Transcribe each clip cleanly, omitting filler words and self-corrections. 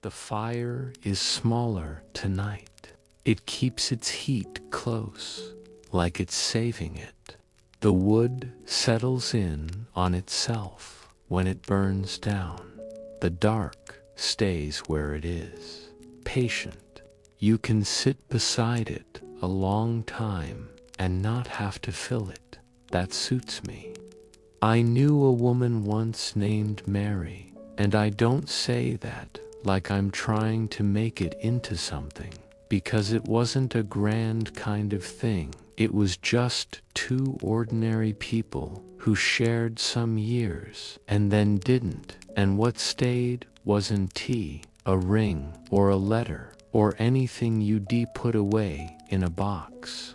The fire is smaller tonight. It keeps its heat close, like it's saving it. The wood settles in on itself when it burns down. The dark stays where it is, patient. You can sit beside it a long time and not have to fill it. That suits me. I knew a woman once named Mary, and I don't say that like I'm trying to make it into something, because it wasn't a grand kind of thing. It was just two ordinary people who shared some years and then didn't, and what stayed wasn't tea, a ring, or a letter, or anything you'd put away in a box.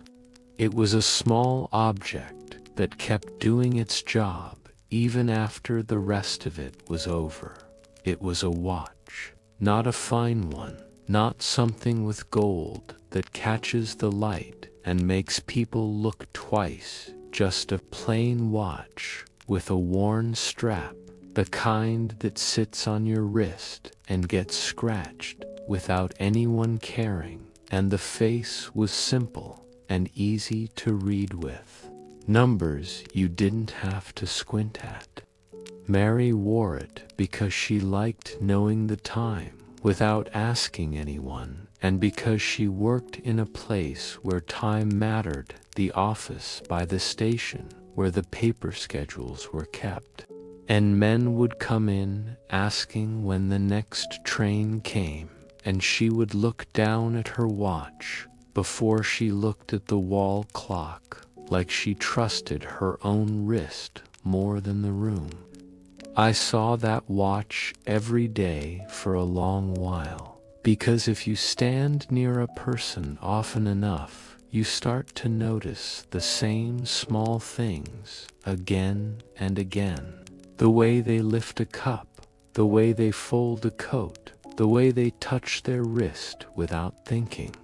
It was a small object that kept doing its job even after the rest of it was over. It was a watch, not a fine one, not something with gold that catches the light and makes people look twice, just a plain watch with a worn strap, the kind that sits on your wrist and gets scratched without anyone caring, and the face was simple and easy to read with. Numbers you didn't have to squint at. Mary wore it because she liked knowing the time without asking anyone, and because she worked in a place where time mattered, the office by the station where the paper schedules were kept. And men would come in asking when the next train came, and she would look down at her watch before she looked at the wall clock, like she trusted her own wrist more than the room. I saw that watch every day for a long while, because if you stand near a person often enough, you start to notice the same small things again and again. The way they lift a cup, the way they fold a coat, the way they touch their wrist without thinking.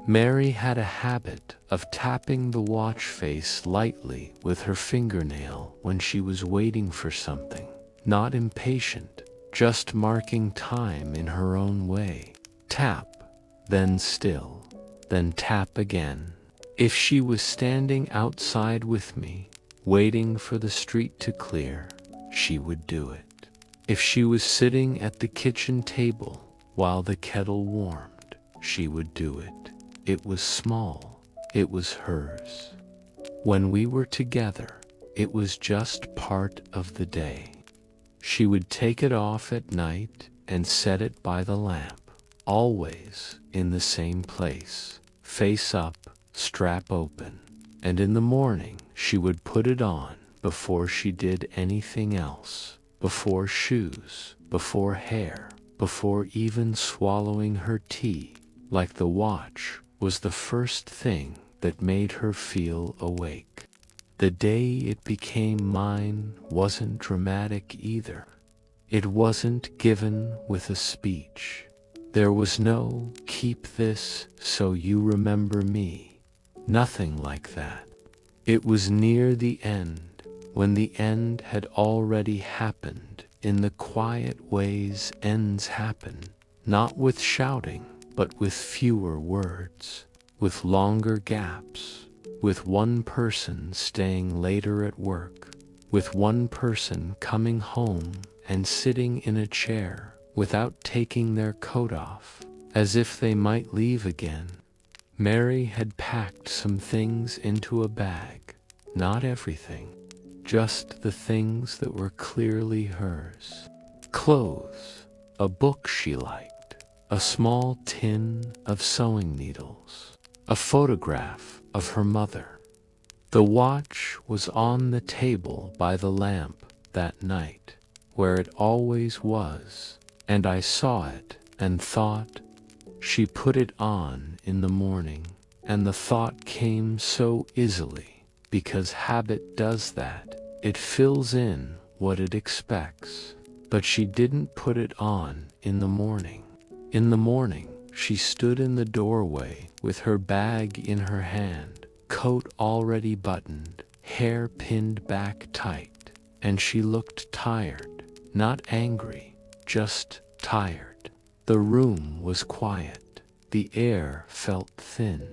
Mary had a habit of tapping the watch face lightly with her fingernail when she was waiting for something. Not impatient, just marking time in her own way. Tap, then still, then tap again. If she was standing outside with me, waiting for the street to clear, she would do it. If she was sitting at the kitchen table while the kettle warmed, she would do it. It was small, it was hers. When we were together, it was just part of the day. She would take it off at night and set it by the lamp, always in the same place, face up, strap open, and in the morning she would put it on before she did anything else, before shoes, before hair, before even swallowing her tea, like the watch was the first thing that made her feel awake. The day it became mine wasn't dramatic either. It wasn't given with a speech. There was no "keep this so you remember me." Nothing like that. It was near the end, when the end had already happened, in the quiet ways ends happen, not with shouting, but with fewer words, with longer gaps, with one person staying later at work, with one person coming home and sitting in a chair without taking their coat off, as if they might leave again. Mary had packed some things into a bag, not everything, just the things that were clearly hers. Clothes, a book she liked, a small tin of sewing needles, a photograph of her mother. The watch was on the table by the lamp that night, where it always was, and I saw it and thought, she put it on in the morning, and the thought came so easily, because habit does that. It fills in what it expects. But she didn't put it on in the morning. In the morning, she stood in the doorway with her bag in her hand, coat already buttoned, hair pinned back tight, and she looked tired, not angry, just tired. The room was quiet. The air felt thin.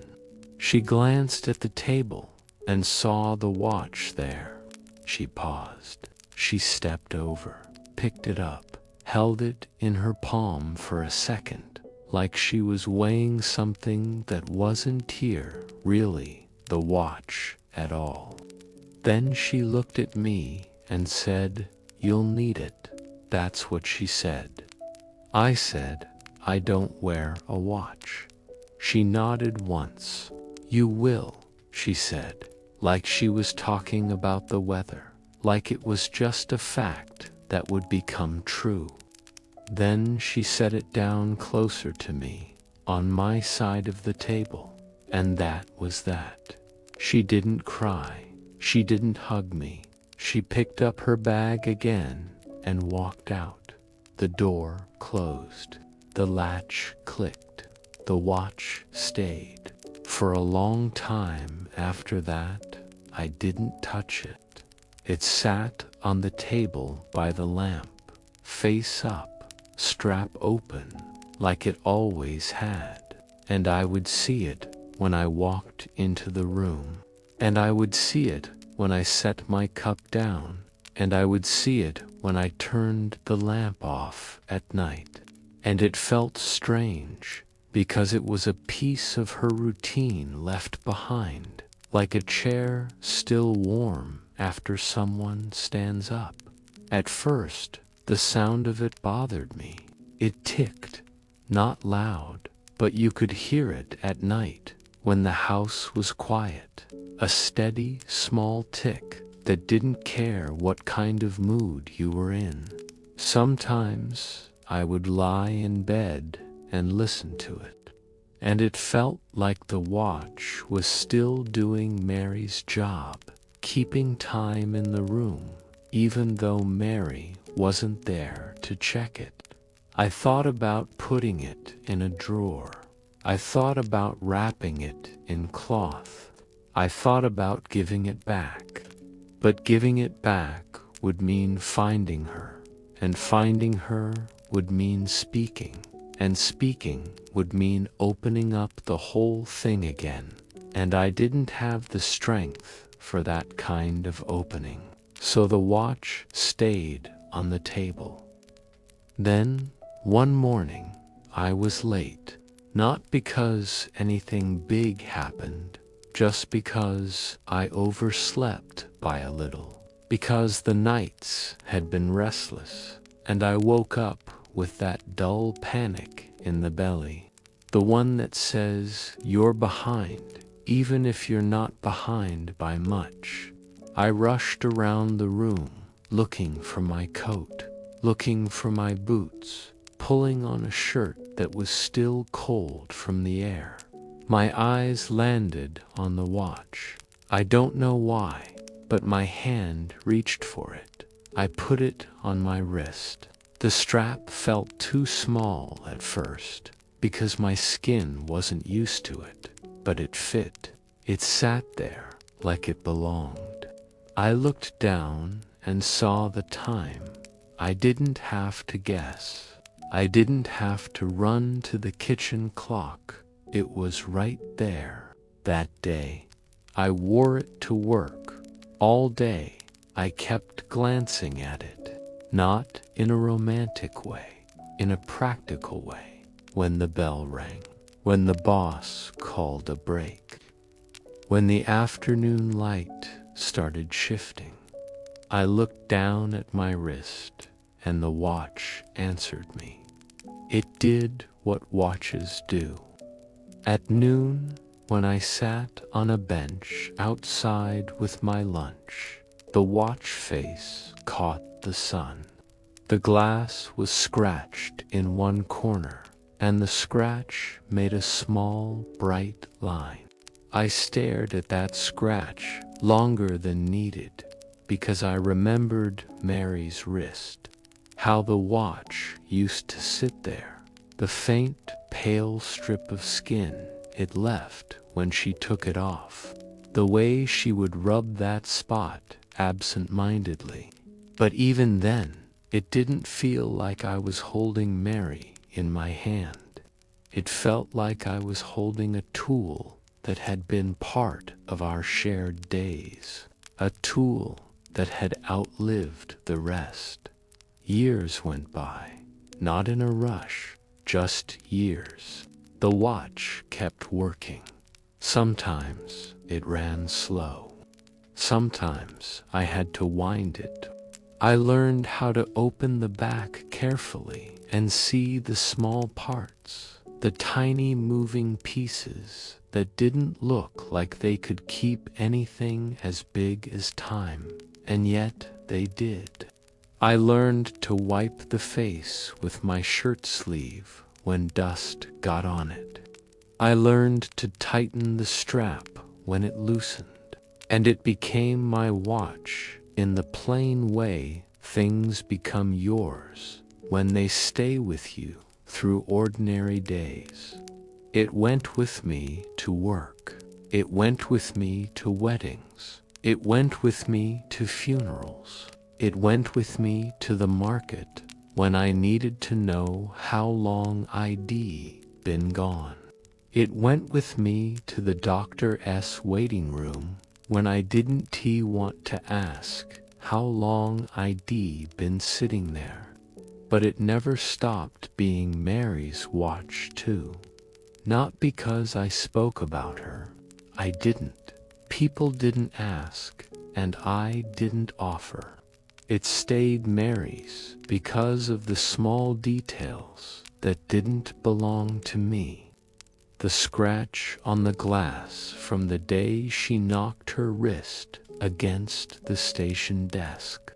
She glanced at the table and saw the watch there. She paused. She stepped over, picked it up, held it in her palm for a second, like she was weighing something that wasn't here, really, the watch at all. Then she looked at me and said, "You'll need it." That's what she said. I said, "I don't wear a watch." She nodded once. "You will," she said, like she was talking about the weather, like it was just a fact that would become true. Then she set it down closer to me, on my side of the table, and that was that. She didn't cry. She didn't hug me. She picked up her bag again and walked out. The door closed. The latch clicked. The watch stayed. For a long time after that, I didn't touch it. It sat on the table by the lamp, face up, strap open, like it always had. And I would see it when I walked into the room. And I would see it when I set my cup down. And I would see it when I turned the lamp off at night. And it felt strange, because it was a piece of her routine left behind, like a chair still warm after someone stands up. At first, the sound of it bothered me. It ticked, not loud, but you could hear it at night when the house was quiet. A steady, small tick that didn't care what kind of mood you were in. Sometimes I would lie in bed and listen to it, and it felt like the watch was still doing Mary's job, keeping time in the room, even though Mary wasn't there to check it. I thought about putting it in a drawer. I thought about wrapping it in cloth. I thought about giving it back. But giving it back would mean finding her, and finding her would mean speaking, and speaking would mean opening up the whole thing again. And I didn't have the strength for that kind of opening. So the watch stayed on the table. Then, one morning, I was late, not because anything big happened, just because I overslept by a little, because the nights had been restless, and I woke up with that dull panic in the belly, the one that says you're behind, even if you're not behind by much. I rushed around the room, looking for my coat, looking for my boots, pulling on a shirt that was still cold from the air. My eyes landed on the watch. I don't know why, but my hand reached for it. I put it on my wrist. The strap felt too small at first, because my skin wasn't used to it, but it fit. It sat there like it belonged. I looked down and saw the time. I didn't have to guess. I didn't have to run to the kitchen clock. It was right there, that day. I wore it to work. All day, I kept glancing at it, not in a romantic way, in a practical way, when the bell rang, when the boss called a break, when the afternoon light started shifting. I looked down at my wrist, and the watch answered me. It did what watches do. At noon, when I sat on a bench outside with my lunch, the watch face caught the sun. The glass was scratched in one corner, and the scratch made a small, bright line. I stared at that scratch longer than needed, because I remembered Mary's wrist, how the watch used to sit there, the faint, pale strip of skin it left when she took it off, the way she would rub that spot absent-mindedly. But even then, it didn't feel like I was holding Mary in my hand. It felt like I was holding a tool that had been part of our shared days, a tool that had outlived the rest. Years went by, not in a rush, just years. The watch kept working. Sometimes it ran slow. Sometimes I had to wind it. I learned how to open the back carefully and see the small parts, the tiny moving pieces that didn't look like they could keep anything as big as time, and yet they did. I learned to wipe the face with my shirt sleeve when dust got on it. I learned to tighten the strap when it loosened, and it became my watch in the plain way things become yours when they stay with you through ordinary days. It went with me to work. It went with me to weddings. It went with me to funerals. It went with me to the market when I needed to know how long I'd been gone. It went with me to the doctor's waiting room when I didn't want to ask how long I'd been sitting there. But it never stopped being Mary's watch too. Not because I spoke about her. I didn't. People didn't ask, and I didn't offer. It stayed Mary's because of the small details that didn't belong to me. The scratch on the glass from the day she knocked her wrist against the station desk.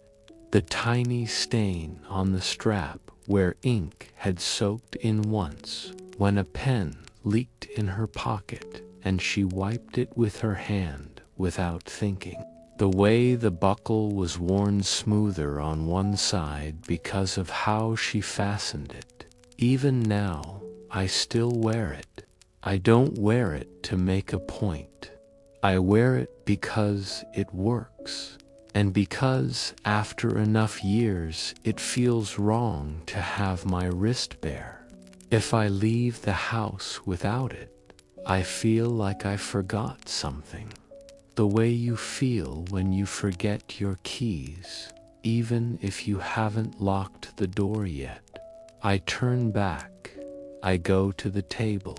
The tiny stain on the strap where ink had soaked in once when a pen leaked in her pocket and she wiped it with her hand without thinking. The way the buckle was worn smoother on one side because of how she fastened it. Even now, I still wear it. I don't wear it to make a point. I wear it because it works. And because after enough years it feels wrong to have my wrist bare. If I leave the house without it, I feel like I forgot something. The way you feel when you forget your keys, even if you haven't locked the door yet. I turn back. I go to the table.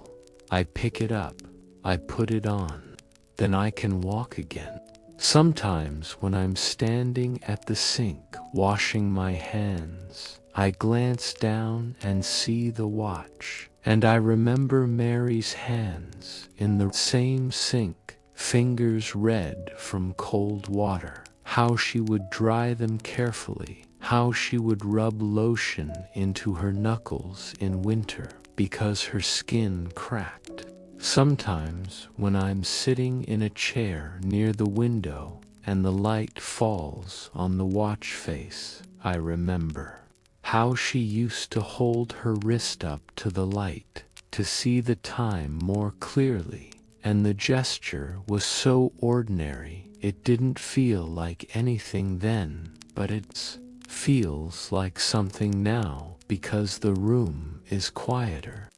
I pick it up. I put it on. Then I can walk again. Sometimes when I'm standing at the sink washing my hands, I glance down and see the watch, and I remember Mary's hands in the same sink, fingers red from cold water, how she would dry them carefully, how she would rub lotion into her knuckles in winter because her skin cracked. Sometimes when I'm sitting in a chair near the window and the light falls on the watch face, I remember how she used to hold her wrist up to the light to see the time more clearly, and the gesture was so ordinary it didn't feel like anything then, but it feels like something now because the room is quieter.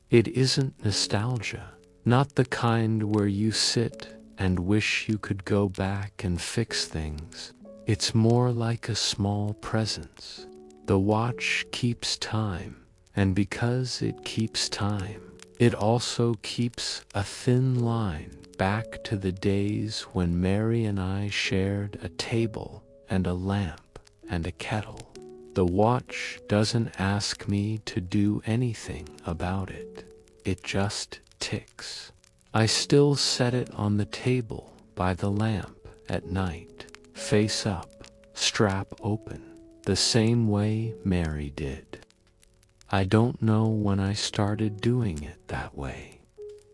It isn't nostalgia. Not the kind where you sit and wish you could go back and fix things. It's more like a small presence. The watch keeps time, and because it keeps time, it also keeps a thin line back to the days when Mary and I shared a table and a lamp and a kettle. The watch doesn't ask me to do anything about it. It just ticks. I still set it on the table by the lamp at night, face up, strap open, the same way Mary did. I don't know when I started doing it that way.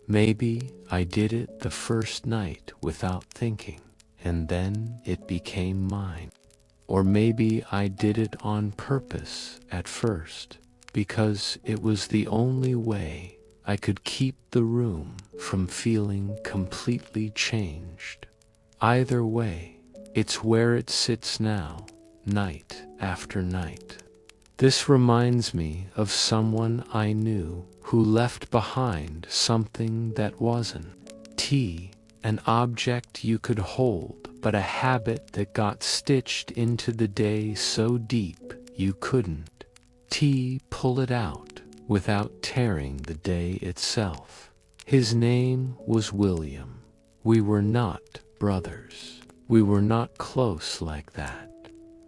Maybe I did it the first night without thinking, and then it became mine. Or maybe I did it on purpose at first, because it was the only way I could keep the room from feeling completely changed. Either way, it's where it sits now, night after night. This reminds me of someone I knew who left behind something that wasn't tea, an object you could hold, but a habit that got stitched into the day so deep you couldn't pull it out without tearing the day itself. His name was William. We were not brothers. We were not close like that.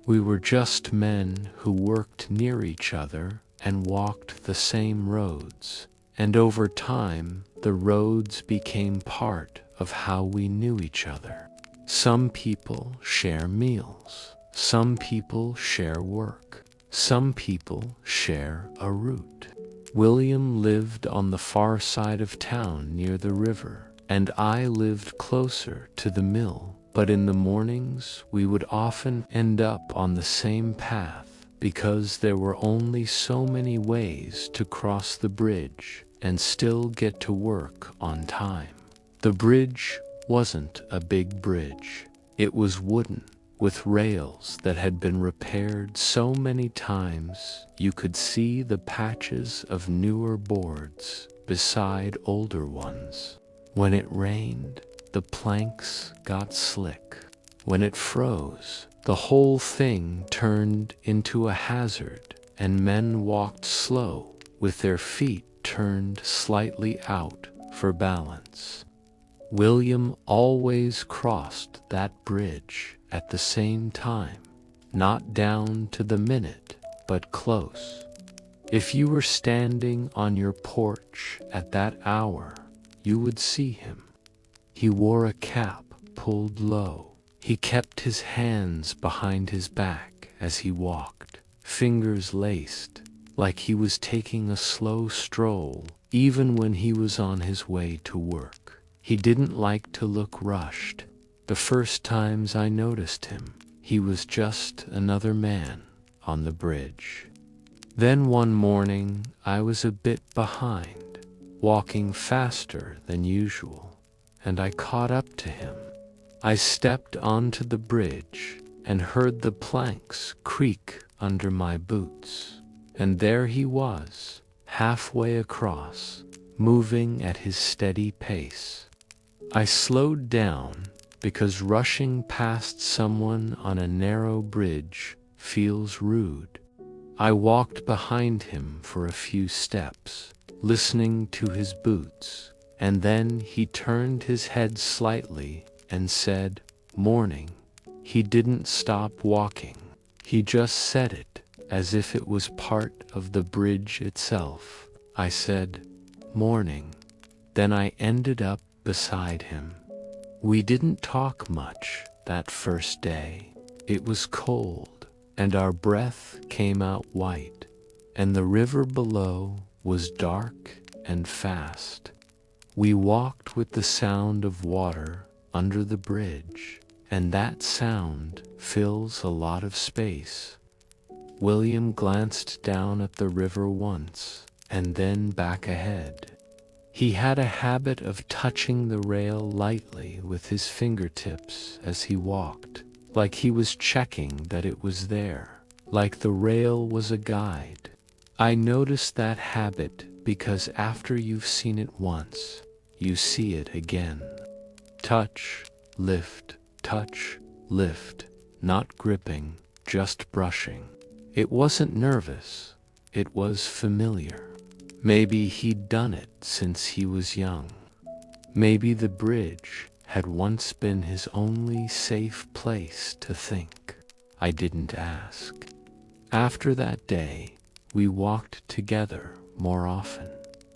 We were just men who worked near each other and walked the same roads. And over time, the roads became part of how we knew each other. Some people share meals. Some people share work. Some people share a route. William lived on the far side of town near the river, and I lived closer to the mill. But in the mornings, we would often end up on the same path because there were only so many ways to cross the bridge and still get to work on time. The bridge wasn't a big bridge. It was wooden, with rails that had been repaired so many times you could see the patches of newer boards beside older ones. When it rained, the planks got slick. When it froze, the whole thing turned into a hazard, and men walked slow with their feet turned slightly out for balance. William always crossed that bridge at the same time, not down to the minute, but close. If you were standing on your porch at that hour, you would see him. He wore a cap pulled low. He kept his hands behind his back as he walked, fingers laced, like he was taking a slow stroll, even when he was on his way to work. He didn't like to look rushed. The first times I noticed him, he was just another man on the bridge. Then one morning, I was a bit behind, walking faster than usual, and I caught up to him. I stepped onto the bridge and heard the planks creak under my boots, and there he was, halfway across, moving at his steady pace. I slowed down because rushing past someone on a narrow bridge feels rude. I walked behind him for a few steps, listening to his boots, and then he turned his head slightly and said, "Morning." He didn't stop walking. He just said it as if it was part of the bridge itself. I said, "Morning." Then I ended up beside him. We didn't talk much that first day. It was cold, and our breath came out white, and the river below was dark and fast. We walked with the sound of water under the bridge, and that sound fills a lot of space. William glanced down at the river once, and then back ahead. He had a habit of touching the rail lightly with his fingertips as he walked, like he was checking that it was there, like the rail was a guide. I noticed that habit because after you've seen it once, you see it again. Touch, lift, not gripping, just brushing. It wasn't nervous, it was familiar. Maybe he'd done it since he was young. Maybe the bridge had once been his only safe place to think. I didn't ask. After that day, we walked together more often,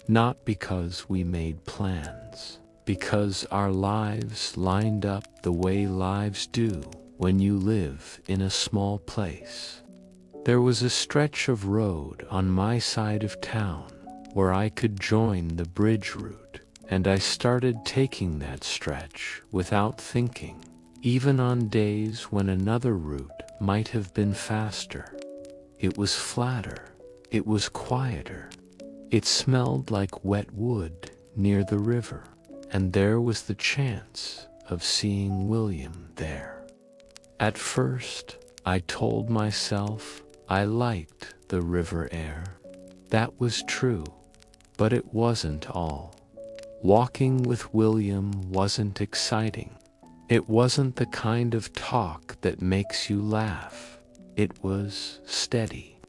not because we made plans, because our lives lined up the way lives do when you live in a small place. There was a stretch of road on my side of town where I could join the bridge route, and I started taking that stretch without thinking, even on days when another route might have been faster. It was flatter, it was quieter, it smelled like wet wood near the river, and there was the chance of seeing William there. At first, I told myself I liked the river air. That was true, but it wasn't all. Walking with William wasn't exciting. It wasn't the kind of talk that makes you laugh. It was steady.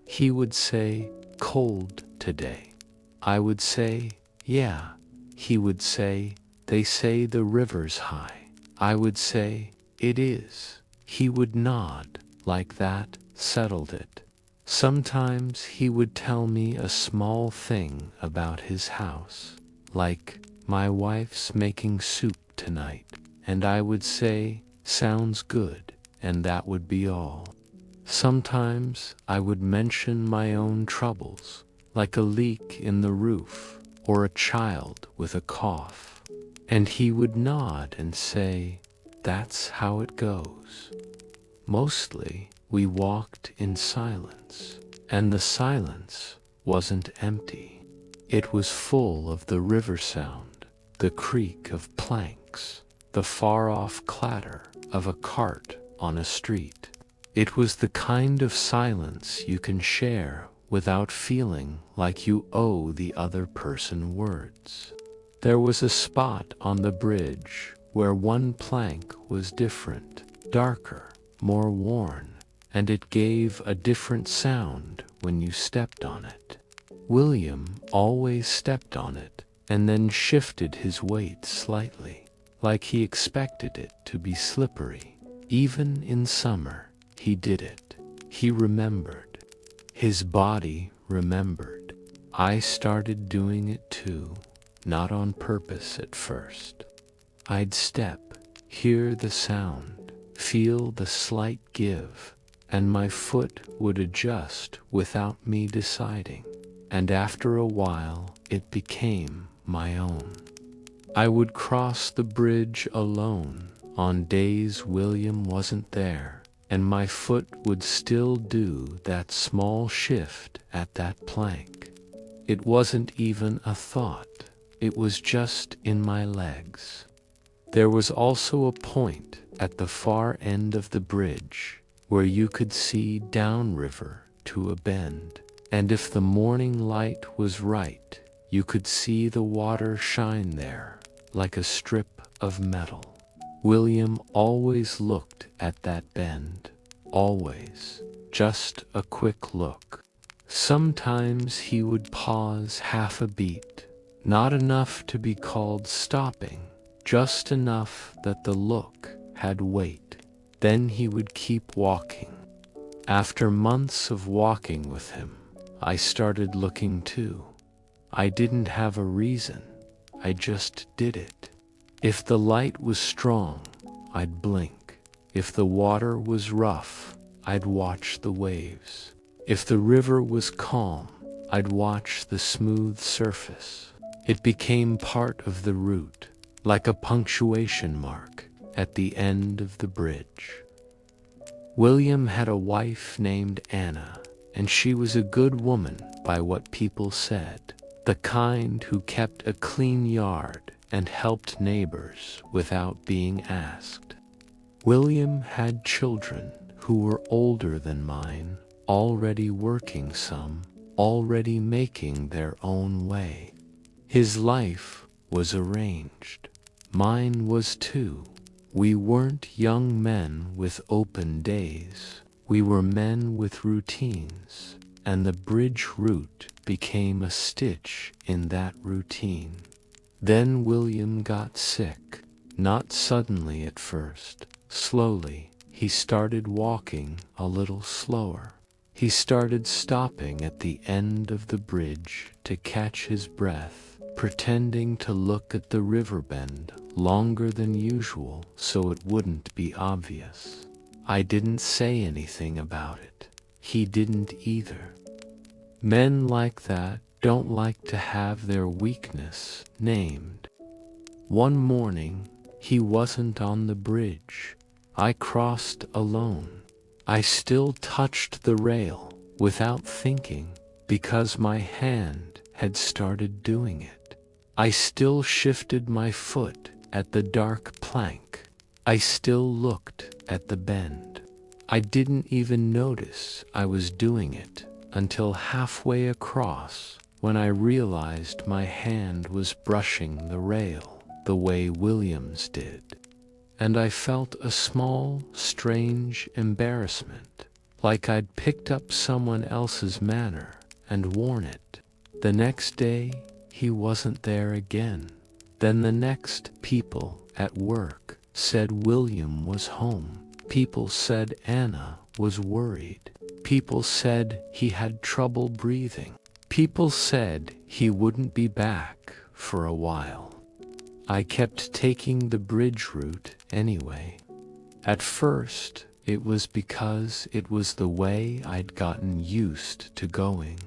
He would say, "Cold today." I would say, "Yeah." He would say, "They say the river's high." I would say, "It is." He would nod. Like that settled it. Sometimes he would tell me a small thing about his house, like, "My wife's making soup tonight," and I would say, "Sounds good," and that would be all. Sometimes I would mention my own troubles, like a leak in the roof or a child with a cough, and he would nod and say, "That's how it goes." Mostly we walked in silence, and the silence wasn't empty. It was full of the river sound, the creak of planks, the far-off clatter of a cart on a street. It was the kind of silence you can share without feeling like you owe the other person words. There was a spot on the bridge where one plank was different, darker, more worn, and it gave a different sound when you stepped on it. William always stepped on it and then shifted his weight slightly, like he expected it to be slippery. Even in summer, he did it. He remembered. His body remembered. I started doing it too, not on purpose at first. I'd step, hear the sound, feel the slight give, and my foot would adjust without me deciding. And after a while, it became my own. I would cross the bridge alone on days William wasn't there, and my foot would still do that small shift at that plank. It wasn't even a thought. It was just in my legs. There was also a point at the far end of the bridge where you could see downriver to a bend, and if the morning light was right, you could see the water shine there like a strip of metal. William always looked at that bend, always, just a quick look. Sometimes he would pause half a beat, not enough to be called stopping, just enough that the look had weight. Then he would keep walking. After months of walking with him, I started looking too. I didn't have a reason, I just did it. If the light was strong, I'd blink. If the water was rough, I'd watch the waves. If the river was calm, I'd watch the smooth surface. It became part of the route, like a punctuation mark at the end of the bridge. William had a wife named Anna, and she was a good woman by what people said, the kind who kept a clean yard and helped neighbors without being asked. William had children who were older than mine, already working some, already making their own way. His life was arranged. Mine was too. We weren't young men with open days. We were men with routines, and the bridge route became a stitch in that routine. Then William got sick, not suddenly at first, slowly. He started walking a little slower. He started stopping at the end of the bridge to catch his breath, pretending to look at the river bend longer than usual so it wouldn't be obvious. I didn't say anything about it. He didn't either. Men like that don't like to have their weakness named. One morning, he wasn't on the bridge. I crossed alone. I still touched the rail without thinking because my hand had started doing it. I still shifted my foot at the dark plank. I still looked at the bend. I didn't even notice I was doing it until halfway across, when I realized my hand was brushing the rail the way William's did. And I felt a small, strange embarrassment, like I'd picked up someone else's manner and worn it. The next day, he wasn't there again. Then the next, people at work said William was home. People said Anna was worried. People said he had trouble breathing. People said he wouldn't be back for a while. I kept taking the bridge route anyway. At first, it was because it was the way I'd gotten used to going.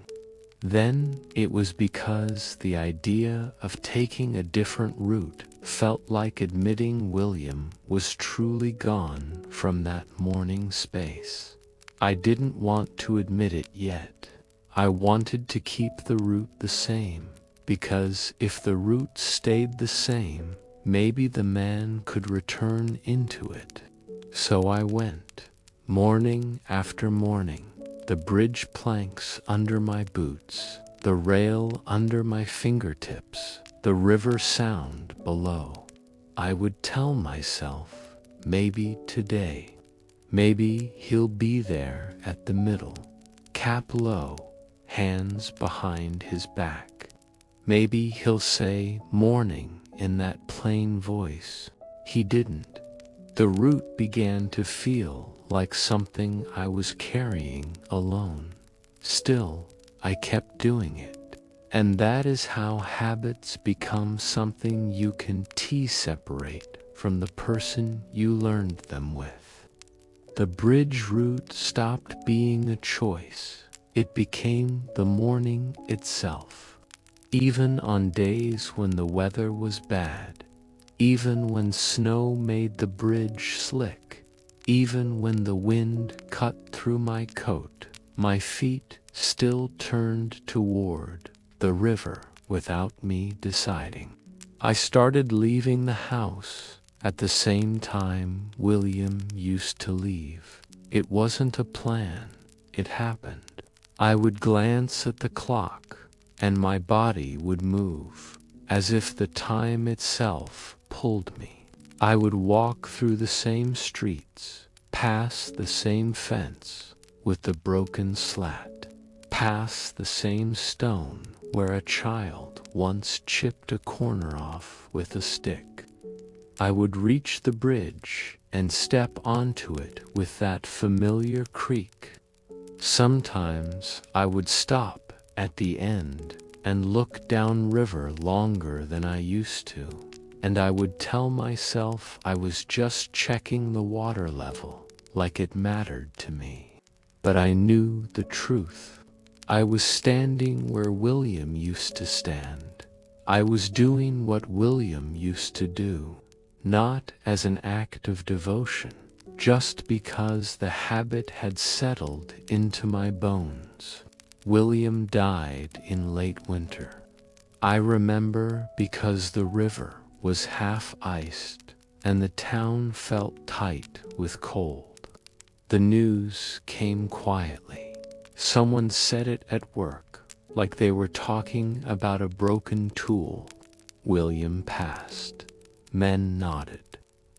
Then it was because the idea of taking a different route felt like admitting William was truly gone from that morning space. I didn't want to admit it yet. I wanted to keep the route the same, because if the route stayed the same, maybe the man could return into it. So I went, morning after morning, the bridge planks under my boots, the rail under my fingertips, the river sound below. I would tell myself, maybe today, maybe he'll be there at the middle, cap low, hands behind his back. Maybe he'll say morning in that plain voice. He didn't. The route began to feel like something I was carrying alone. Still, I kept doing it. And that is how habits become something you can separate from the person you learned them with. The bridge route stopped being a choice. It became the morning itself. Even on days when the weather was bad, even when snow made the bridge slick, even when the wind cut through my coat, my feet still turned toward the river without me deciding. I started leaving the house at the same time William used to leave. It wasn't a plan, it happened. I would glance at the clock, and my body would move, as if the time itself pulled me. I would walk through the same streets, past the same fence with the broken slat, past the same stone where a child once chipped a corner off with a stick. I would reach the bridge and step onto it with that familiar creak. Sometimes I would stop at the end and look downriver longer than I used to, and I would tell myself I was just checking the water level, like it mattered to me. But I knew the truth. I was standing where William used to stand. I was doing what William used to do, not as an act of devotion, just because the habit had settled into my bones. William died in late winter. I remember because the river was half iced and the town felt tight with cold. The news came quietly. Someone said it at work, like they were talking about a broken tool. William passed. Men nodded.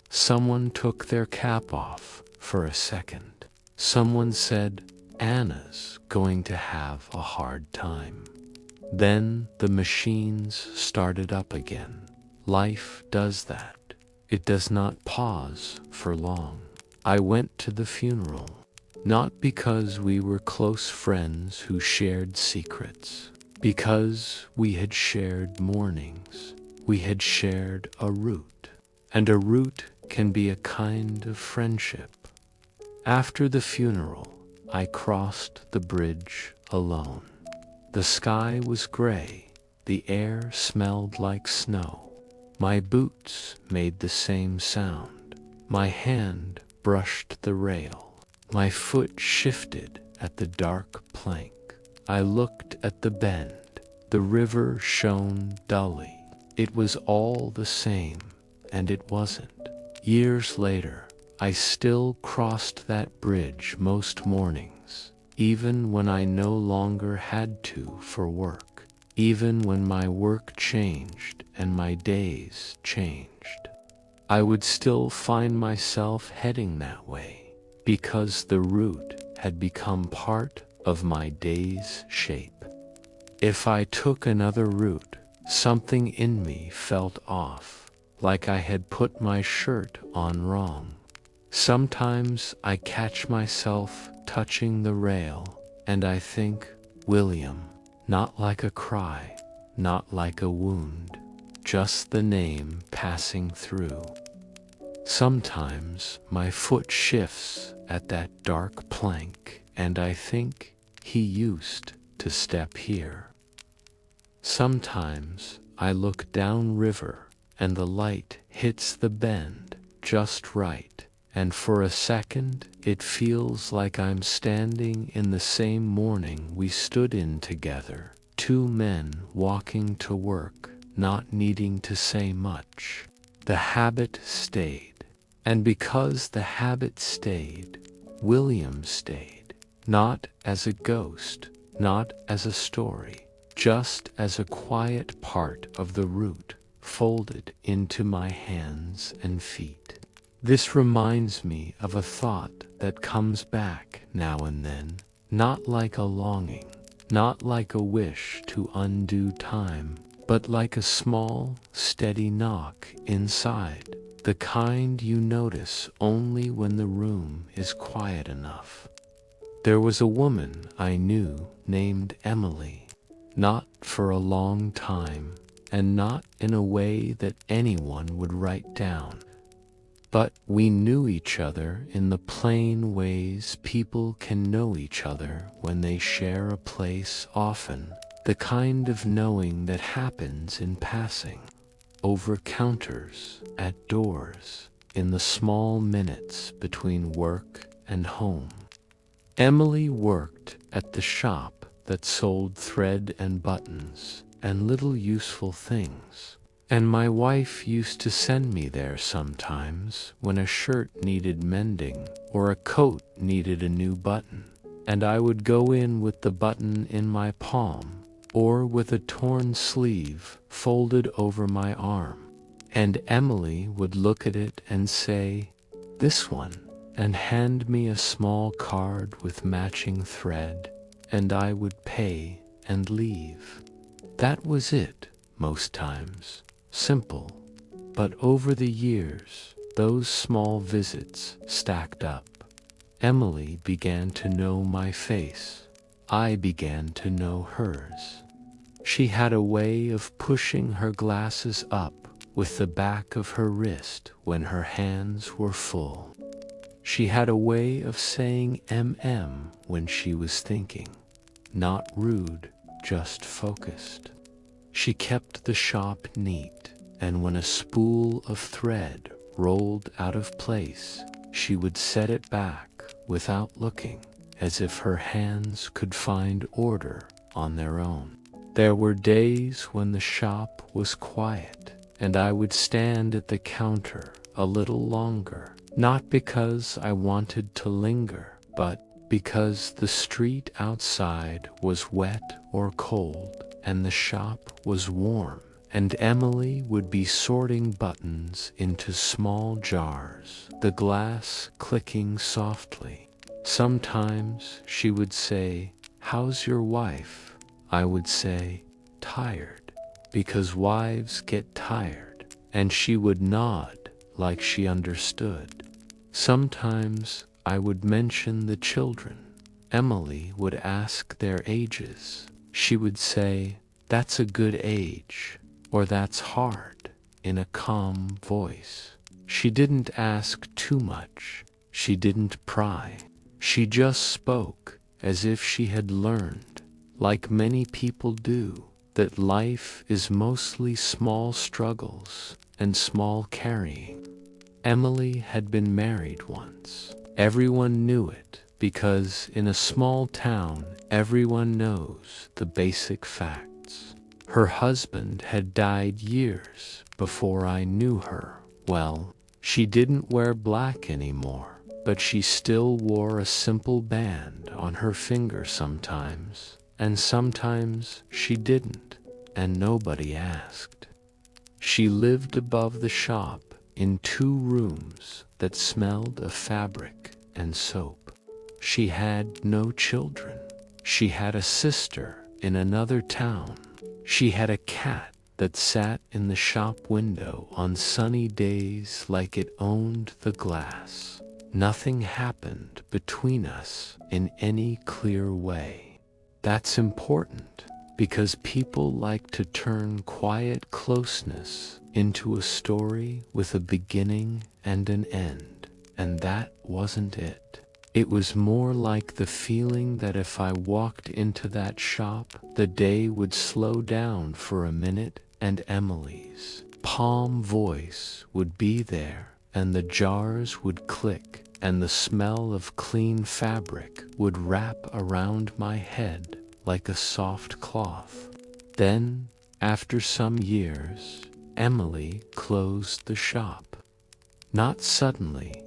Someone took their cap off for a second. Someone said, Anna's going to have a hard time. Then the machines started up again. Life does that. It does not pause for long. I went to the funeral, not because we were close friends who shared secrets, because we had shared mornings. We had shared a route, and a route can be a kind of friendship. After the funeral, I crossed the bridge alone. The sky was gray, the air smelled like snow. My boots made the same sound. My hand brushed the rail. My foot shifted at the dark plank. I looked at the bend. The river shone dully. It was all the same, and it wasn't. Years later, I still crossed that bridge most mornings, even when I no longer had to for work, even when my work changed and my days changed. I would still find myself heading that way, because the route had become part of my day's shape. If I took another route, something in me felt off, like I had put my shirt on wrong. Sometimes I catch myself touching the rail, and I think, William, not like a cry, not like a wound, just the name passing through. Sometimes my foot shifts at that dark plank, and I think he used to step here. Sometimes I look down river, and the light hits the bend just right, and for a second it feels like I'm standing in the same morning we stood in together, two men walking to work, not needing to say much. The habit stayed. And because the habit stayed, William stayed, not as a ghost, not as a story, just as a quiet part of the route folded into my hands and feet. This reminds me of a thought that comes back now and then, not like a longing, not like a wish to undo time, but like a small, steady knock inside, the kind you notice only when the room is quiet enough. There was a woman I knew named Emily, not for a long time, and not in a way that anyone would write down. But we knew each other in the plain ways people can know each other when they share a place often, the kind of knowing that happens in passing, over counters, at doors, in the small minutes between work and home. Emily worked at the shop that sold thread and buttons and little useful things, and my wife used to send me there sometimes when a shirt needed mending or a coat needed a new button, and I would go in with the button in my palm or with a torn sleeve folded over my arm, and Emily would look at it and say, "This one," and hand me a small card with matching thread, and I would pay and leave. That was it, most times. Simple. But over the years, those small visits stacked up. Emily began to know my face. I began to know hers. She had a way of pushing her glasses up with the back of her wrist when her hands were full. She had a way of saying MM when she was thinking. Not rude, just focused. She kept the shop neat, and when a spool of thread rolled out of place, she would set it back without looking, as if her hands could find order on their own. There were days when the shop was quiet, and I would stand at the counter a little longer, not because I wanted to linger, but because the street outside was wet or cold, and the shop was warm, and Emily would be sorting buttons into small jars, the glass clicking softly. Sometimes she would say, "How's your wife?" I would say, "Tired," because wives get tired, and she would nod like she understood. Sometimes I would mention the children. Emily would ask their ages. She would say, "That's a good age," or "That's hard," in a calm voice. She didn't ask too much. She didn't pry. She just spoke as if she had learned, like many people do, that life is mostly small struggles and small carrying. Emily had been married once. Everyone knew it, because in a small town, everyone knows the basic facts. Her husband had died years before I knew her. Well, she didn't wear black anymore. but she still wore a simple band on her finger sometimes, and sometimes she didn't, and nobody asked. She lived above the shop in 2 rooms that smelled of fabric and soap. She had no children. She had a sister in another town. She had a cat that sat in the shop window on sunny days like it owned the glass. Nothing happened between us in any clear way. That's important, because people like to turn quiet closeness into a story with a beginning and an end, and that wasn't it. It was more like the feeling that if I walked into that shop, the day would slow down for a minute and Emily's calm voice would be there, and the jars would click, and the smell of clean fabric would wrap around my head like a soft cloth. Then, after some years, Emily closed the shop. Not suddenly.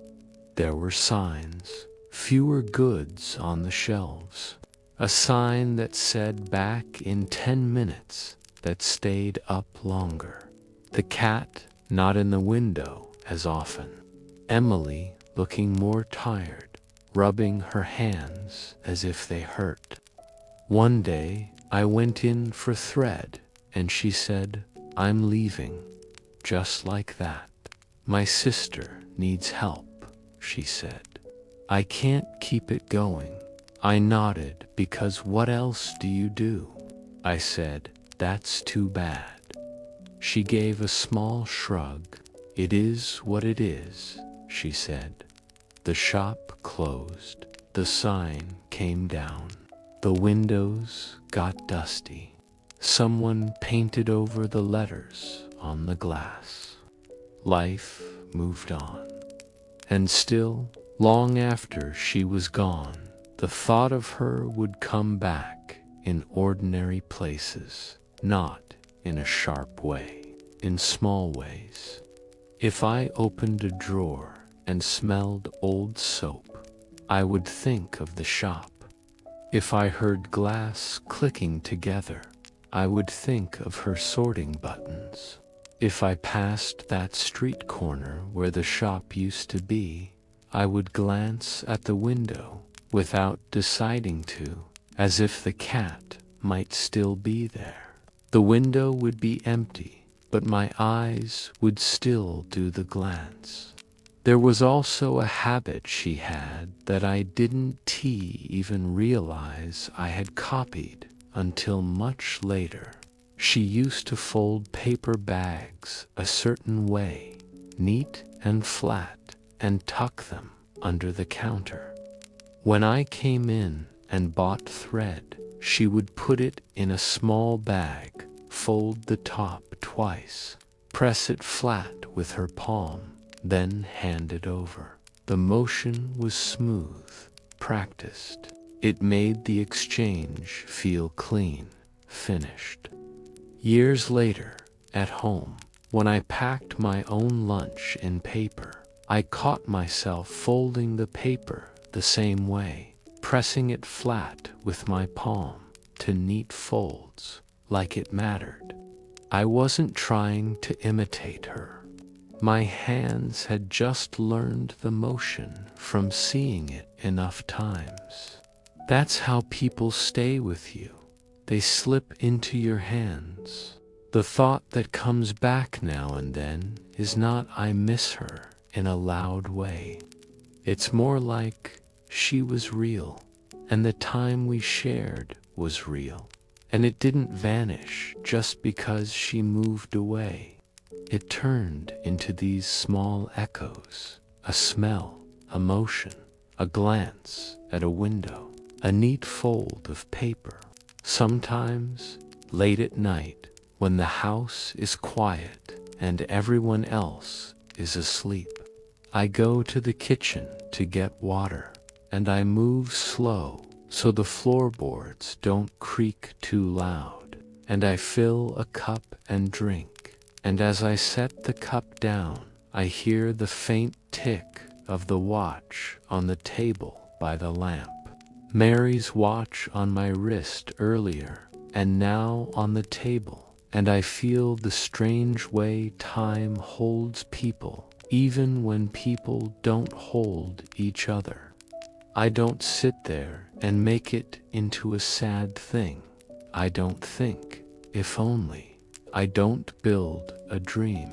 There were signs. Fewer goods on the shelves. A sign that said back in 10 minutes that stayed up longer. The cat not in the window as often. Emily looking more tired, rubbing her hands as if they hurt. One day I went in for thread and she said, "I'm leaving." Just like that. "My sister needs help," she said. "I can't keep it going." I nodded, because what else do you do? I said, "That's too bad." She gave a small shrug. "It is what it is," she said. The shop closed. The sign came down. The windows got dusty. Someone painted over the letters on the glass. Life moved on. And still, long after she was gone, the thought of her would come back in ordinary places, not in a sharp way, in small ways. If I opened a drawer and smelled old soap, I would think of the shop. If I heard glass clicking together, I would think of her sorting buttons. If I passed that street corner where the shop used to be, I would glance at the window without deciding to, as if the cat might still be there. The window would be empty, but my eyes would still do the glance. There was also a habit she had that I didn't even realize I had copied until much later. She used to fold paper bags a certain way, neat and flat, and tuck them under the counter. When I came in and bought thread, she would put it in a small bag, fold the top twice, press it flat with her palm, then hand it over. The motion was smooth, practiced. It made the exchange feel clean, finished. Years later, at home, when I packed my own lunch in paper, I caught myself folding the paper the same way, pressing it flat with my palm to neat folds, like it mattered. I wasn't trying to imitate her. My hands had just learned the motion from seeing it enough times. That's how people stay with you. They slip into your hands. The thought that comes back now and then is not "I miss her" in a loud way. It's more like she was real, and the time we shared was real, and it didn't vanish just because she moved away. It turned into these small echoes, a smell, a motion, a glance at a window, a neat fold of paper. Sometimes, late at night, when the house is quiet and everyone else is asleep, I go to the kitchen to get water, and I move slow so the floorboards don't creak too loud, and I fill a cup and drink, and as I set the cup down, I hear the faint tick of the watch on the table by the lamp. Mary's watch on my wrist earlier, and now on the table, and I feel the strange way time holds people, even when people don't hold each other. I don't sit there and make it into a sad thing. I don't think, if only. I don't build a dream.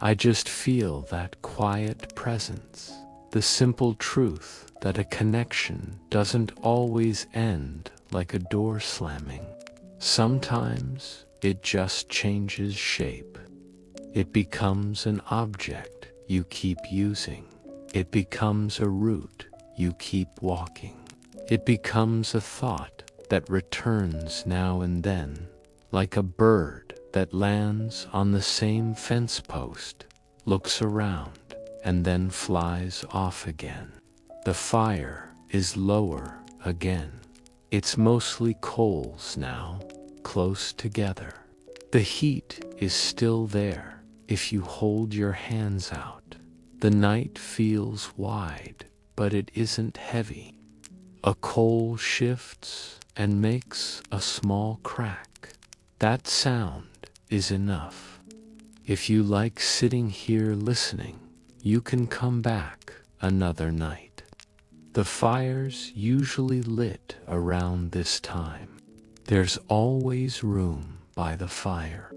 I just feel that quiet presence, the simple truth that a connection doesn't always end like a door slamming. Sometimes it just changes shape. It becomes an object you keep using. It becomes a route you keep walking. It becomes a thought that returns now and then, like a bird that lands on the same fence post, looks around, and then flies off again. The fire is lower again. It's mostly coals now, close together. The heat is still there if you hold your hands out. The night feels wide, but it isn't heavy. A coal shifts and makes a small crack. That sound is enough. If you like sitting here listening, you can come back another night. The fire's usually lit around this time. There's always room by the fire.